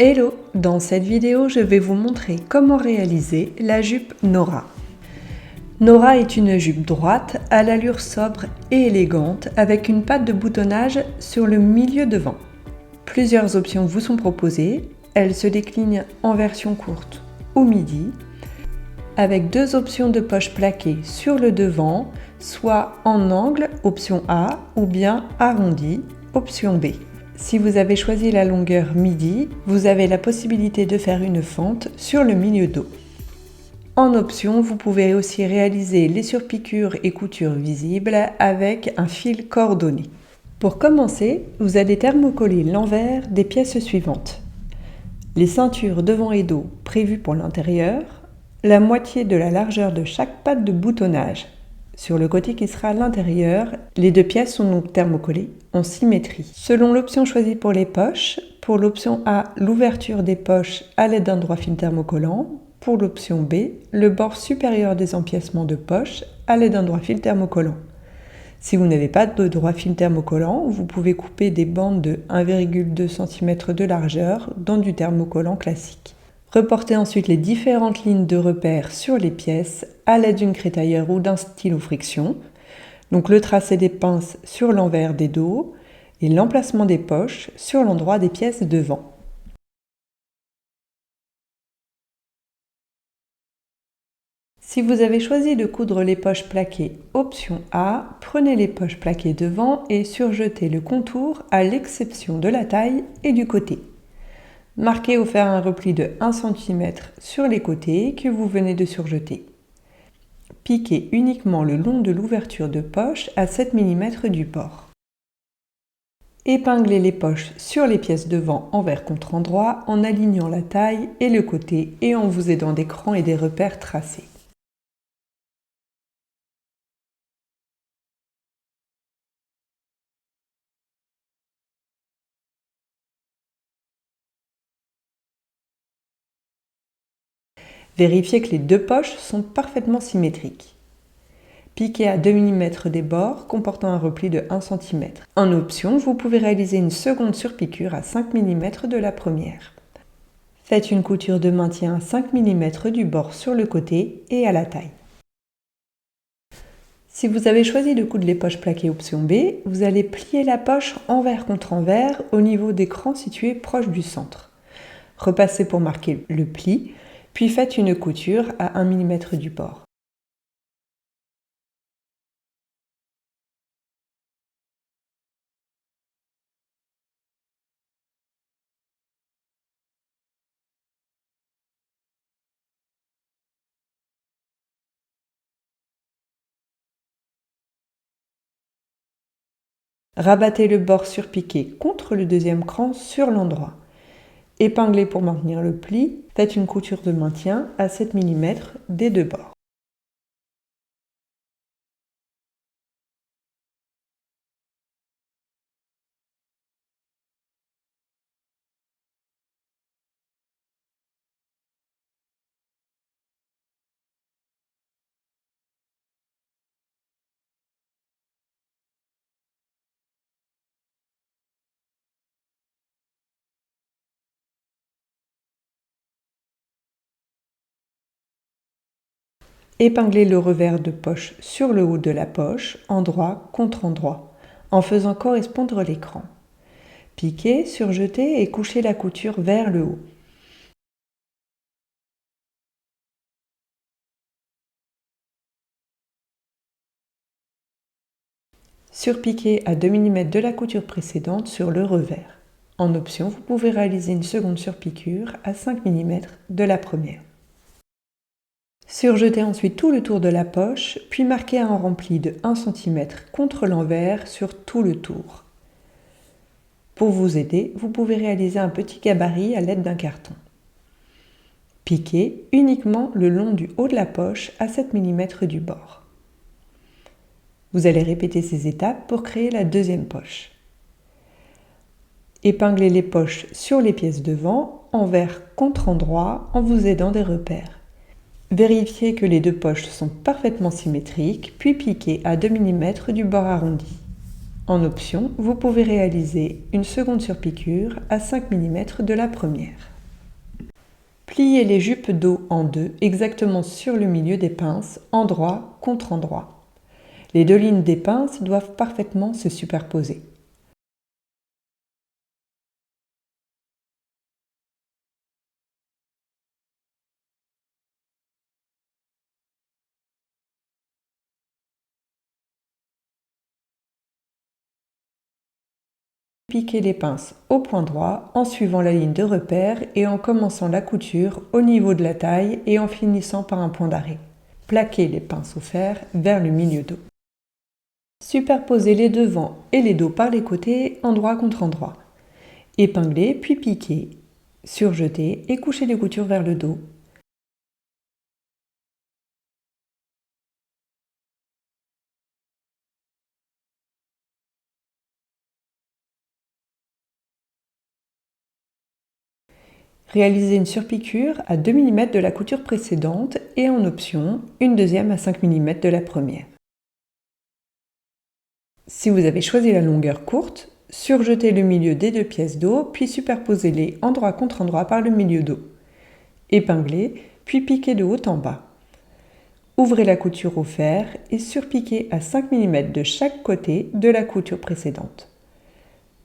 Hello! Dans cette vidéo, je vais vous montrer comment réaliser la jupe Nora. Nora est une jupe droite à l'allure sobre et élégante avec une patte de boutonnage sur le milieu devant. Plusieurs options vous sont proposées. Elle se décline en version courte ou midi avec deux options de poche plaquée sur le devant, soit en angle, option A, ou bien arrondi, option B. Si vous avez choisi la longueur midi, vous avez la possibilité de faire une fente sur le milieu dos. En option, vous pouvez aussi réaliser les surpiqûres et coutures visibles avec un fil coordonné. Pour commencer, vous allez thermocoller l'envers des pièces suivantes. Les ceintures devant et dos prévues pour l'intérieur, la moitié de la largeur de chaque patte de boutonnage. Sur le côté qui sera à l'intérieur, les deux pièces sont donc thermocollées en symétrie. Selon l'option choisie pour les poches, pour l'option A, l'ouverture des poches à l'aide d'un droit fil thermocollant. Pour l'option B, le bord supérieur des empiècements de poche à l'aide d'un droit fil thermocollant. Si vous n'avez pas de droit fil thermocollant, vous pouvez couper des bandes de 1,2 cm de largeur dans du thermocollant classique. Reportez ensuite les différentes lignes de repère sur les pièces à l'aide d'une crétaillère ou d'un stylo friction. Donc le tracé des pinces sur l'envers des dos et l'emplacement des poches sur l'endroit des pièces devant. Si vous avez choisi de coudre les poches plaquées option A, prenez les poches plaquées devant et surjetez le contour à l'exception de la taille et du côté. Marquez ou faire un repli de 1 cm sur les côtés que vous venez de surjeter. Piquez uniquement le long de l'ouverture de poche à 7 mm du bord. Épinglez les poches sur les pièces devant envers contre endroit en alignant la taille et le côté et en vous aidant des crans et des repères tracés. Vérifiez que les deux poches sont parfaitement symétriques. Piquez à 2 mm des bords comportant un repli de 1 cm. En option, vous pouvez réaliser une seconde surpiqûre à 5 mm de la première. Faites une couture de maintien à 5 mm du bord sur le côté et à la taille. Si vous avez choisi de coudre les poches plaquées option B, vous allez plier la poche envers contre envers au niveau des crans situés proche du centre. Repassez pour marquer le pli, puis faites une couture à 1 mm du bord. Rabattez le bord surpiqué contre le deuxième cran sur l'endroit. Épinglez pour maintenir le pli, faites une couture de maintien à 7 mm des deux bords. Épinglez le revers de poche sur le haut de la poche, endroit contre endroit, en faisant correspondre les crans. Piquez, surjetez et couchez la couture vers le haut. Surpiquez à 2 mm de la couture précédente sur le revers. En option, vous pouvez réaliser une seconde surpiqûre à 5 mm de la première. Surjetez ensuite tout le tour de la poche, puis marquez un rempli de 1 cm contre l'envers sur tout le tour. Pour vous aider, vous pouvez réaliser un petit gabarit à l'aide d'un carton. Piquez uniquement le long du haut de la poche à 7 mm du bord. Vous allez répéter ces étapes pour créer la deuxième poche. Épinglez les poches sur les pièces devant, envers contre endroit, en vous aidant des repères. Vérifiez que les deux poches sont parfaitement symétriques, puis piquez à 2 mm du bord arrondi. En option, vous pouvez réaliser une seconde surpiqûre à 5 mm de la première. Pliez les jupes dos en deux, exactement sur le milieu des pinces, endroit contre endroit. Les deux lignes des pinces doivent parfaitement se superposer. Piquez les pinces au point droit en suivant la ligne de repère et en commençant la couture au niveau de la taille et en finissant par un point d'arrêt. Plaquez les pinces au fer vers le milieu dos. Superposez les devants et les dos par les côtés, endroit contre endroit. Épinglez puis piquez, surjetez et couchez les coutures vers le dos. Réalisez une surpiqûre à 2 mm de la couture précédente et en option, une deuxième à 5 mm de la première. Si vous avez choisi la longueur courte, surjetez le milieu des deux pièces dos, puis superposez-les endroit contre endroit par le milieu dos. Épinglez, puis piquez de haut en bas. Ouvrez la couture au fer et surpiquez à 5 mm de chaque côté de la couture précédente.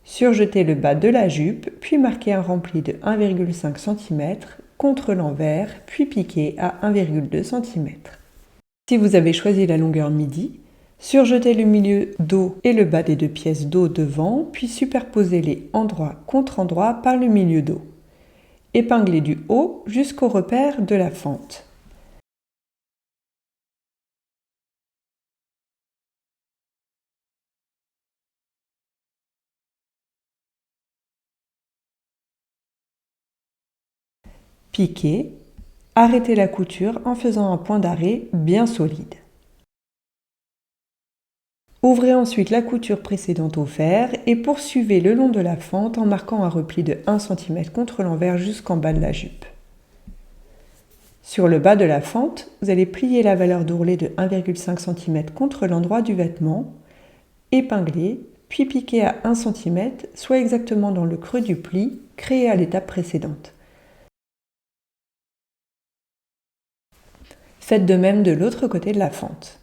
Surjetez le bas de la jupe, puis marquez un rempli de 1,5 cm contre l'envers, puis piquez à 1,2 cm. Si vous avez choisi la longueur midi, surjetez le milieu dos et le bas des deux pièces dos devant, puis superposez-les endroit contre endroit par le milieu dos. Épinglez du haut jusqu'au repère de la fente. Piquez, arrêtez la couture en faisant un point d'arrêt bien solide. Ouvrez ensuite la couture précédente au fer et poursuivez le long de la fente en marquant un repli de 1 cm contre l'envers jusqu'en bas de la jupe. Sur le bas de la fente, vous allez plier la valeur d'ourlet de 1,5 cm contre l'endroit du vêtement, épingler, puis piquer à 1 cm, soit exactement dans le creux du pli créé à l'étape précédente. Faites de même de l'autre côté de la fente.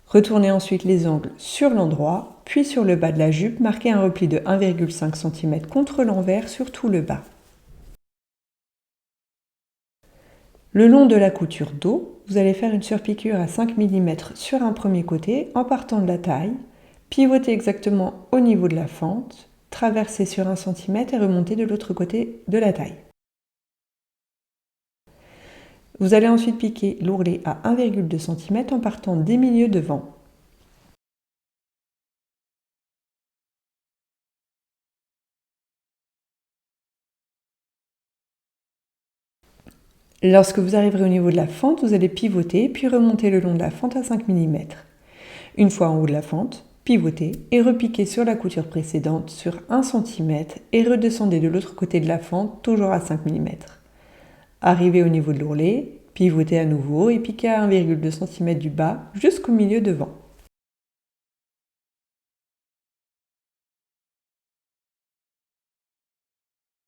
Retournez ensuite les angles sur l'endroit, puis sur le bas de la jupe, marquez un repli de 1,5 cm contre l'envers sur tout le bas. Le long de la couture dos, vous allez faire une surpiqûre à 5 mm sur un premier côté en partant de la taille, pivoter exactement au niveau de la fente, traverser sur 1 cm et remonter de l'autre côté de la taille. Vous allez ensuite piquer l'ourlet à 1,2 cm en partant des milieux devant. Lorsque vous arriverez au niveau de la fente, vous allez pivoter puis remonter le long de la fente à 5 mm. Une fois en haut de la fente, pivotez et repiquez sur la couture précédente sur 1 cm et redescendez de l'autre côté de la fente toujours à 5 mm. Arrivez au niveau de l'ourlet, pivotez à nouveau et piquez à 1,2 cm du bas jusqu'au milieu devant.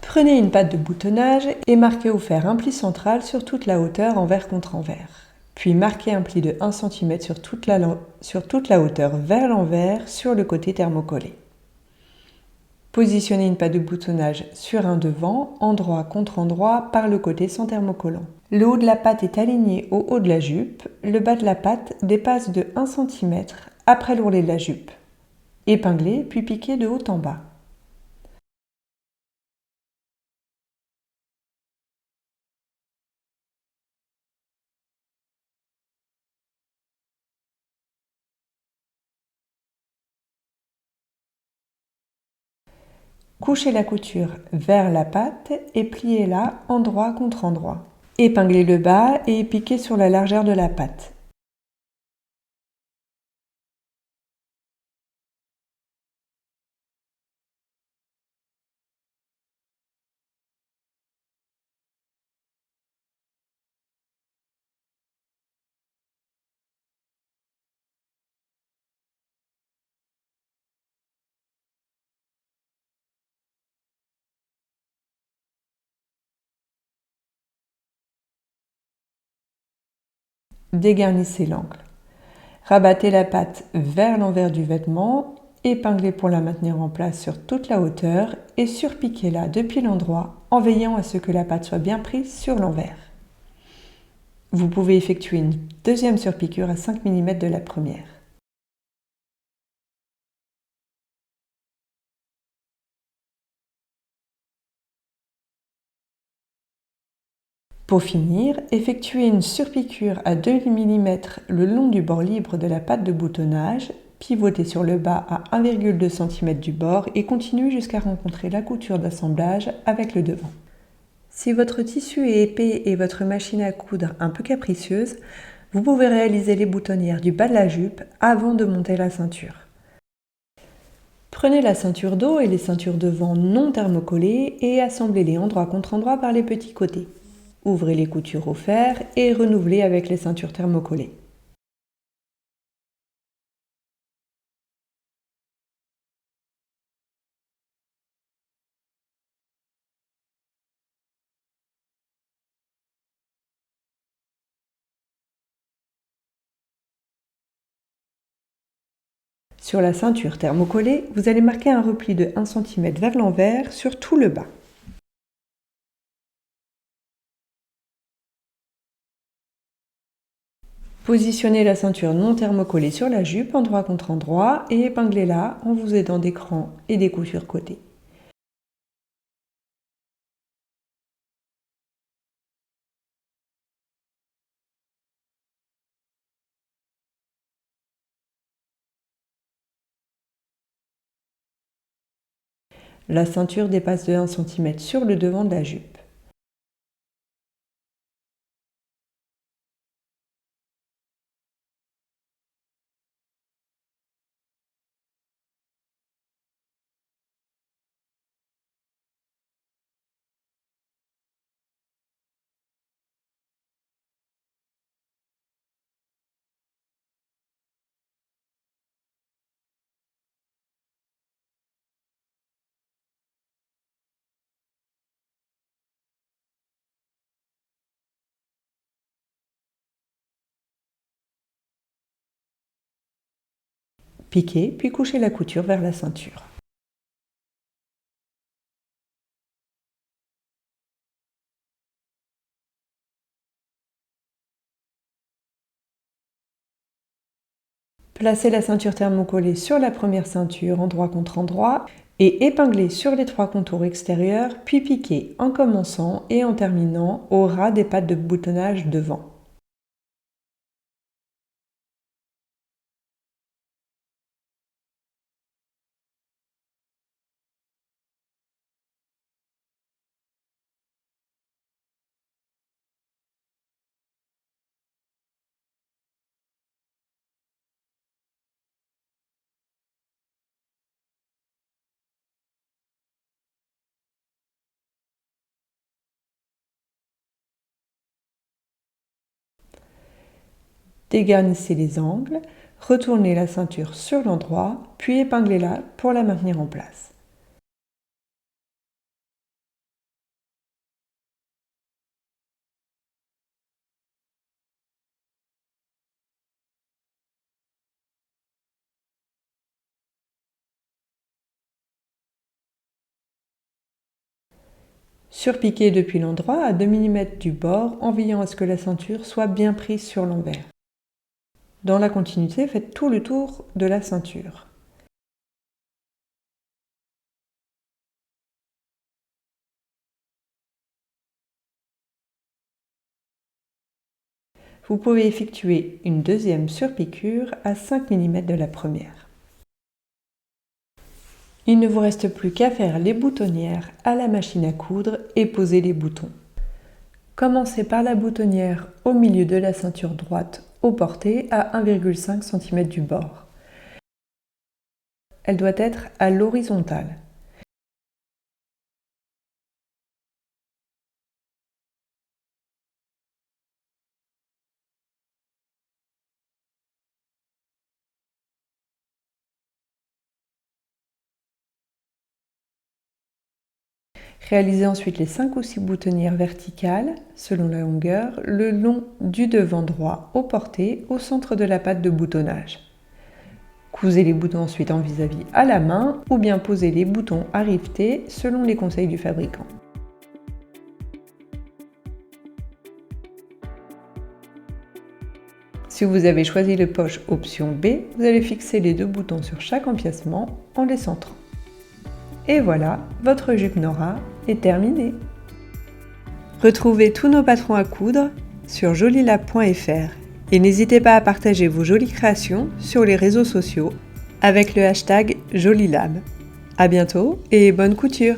Prenez une patte de boutonnage et marquez au fer un pli central sur toute la hauteur envers contre envers. Puis marquez un pli de 1 cm sur toute la hauteur vers l'envers sur le côté thermocollé. Positionnez une patte de boutonnage sur un devant, endroit contre endroit, par le côté sans thermocollant. Le haut de la patte est aligné au haut de la jupe, le bas de la patte dépasse de 1 cm après l'ourlet de la jupe. Épinglez puis piquez de haut en bas. Couchez la couture vers la patte et pliez-la endroit contre endroit. Épinglez le bas et piquez sur la largeur de la patte. Dégarnissez l'angle. Rabattez la patte vers l'envers du vêtement, épinglez pour la maintenir en place sur toute la hauteur et surpiquez-la depuis l'endroit en veillant à ce que la patte soit bien prise sur l'envers. Vous pouvez effectuer une deuxième surpiqûre à 5 mm de la première. Pour finir, effectuez une surpiqûre à 2 mm le long du bord libre de la patte de boutonnage, pivotez sur le bas à 1,2 cm du bord et continuez jusqu'à rencontrer la couture d'assemblage avec le devant. Si votre tissu est épais et votre machine à coudre un peu capricieuse, vous pouvez réaliser les boutonnières du bas de la jupe avant de monter la ceinture. Prenez la ceinture dos et les ceintures devant non thermocollées et assemblez-les endroit contre endroit par les petits côtés. Ouvrez les coutures au fer et renouvelez avec les ceintures thermocollées. Sur la ceinture thermocollée, vous allez marquer un repli de 1 cm vers l'envers sur tout le bas. Positionnez la ceinture non thermocollée sur la jupe endroit contre endroit et épinglez-la en vous aidant des crans et des coutures côté. La ceinture dépasse de 1 cm sur le devant de la jupe. Piquez puis couchez la couture vers la ceinture. Placez la ceinture thermocollée sur la première ceinture endroit contre endroit et épinglez sur les 3 contours extérieurs, puis piquez en commençant et en terminant au ras des pattes de boutonnage devant. Dégarnissez les angles, retournez la ceinture sur l'endroit, puis épinglez-la pour la maintenir en place. Surpiquez depuis l'endroit à 2 mm du bord en veillant à ce que la ceinture soit bien prise sur l'envers. Dans la continuité, faites tout le tour de la ceinture. Vous pouvez effectuer une deuxième surpiqûre à 5 mm de la première. Il ne vous reste plus qu'à faire les boutonnières à la machine à coudre et poser les boutons. Commencez par la boutonnière au milieu de la ceinture droite au porté à 1,5 cm du bord. Elle doit être à l'horizontale. Réalisez ensuite les 5 ou 6 boutonnières verticales, selon la longueur, le long du devant droit au porté, au centre de la patte de boutonnage. Cousez les boutons ensuite en vis-à-vis à la main ou bien posez les boutons à riveter selon les conseils du fabricant. Si vous avez choisi le poche option B, vous allez fixer les 2 boutons sur chaque empiècement en les centrant. Et voilà, votre jupe Nora est terminée. Retrouvez tous nos patrons à coudre sur jolilab.fr et n'hésitez pas à partager vos jolies créations sur les réseaux sociaux avec le hashtag Jolilab. À bientôt et bonne couture!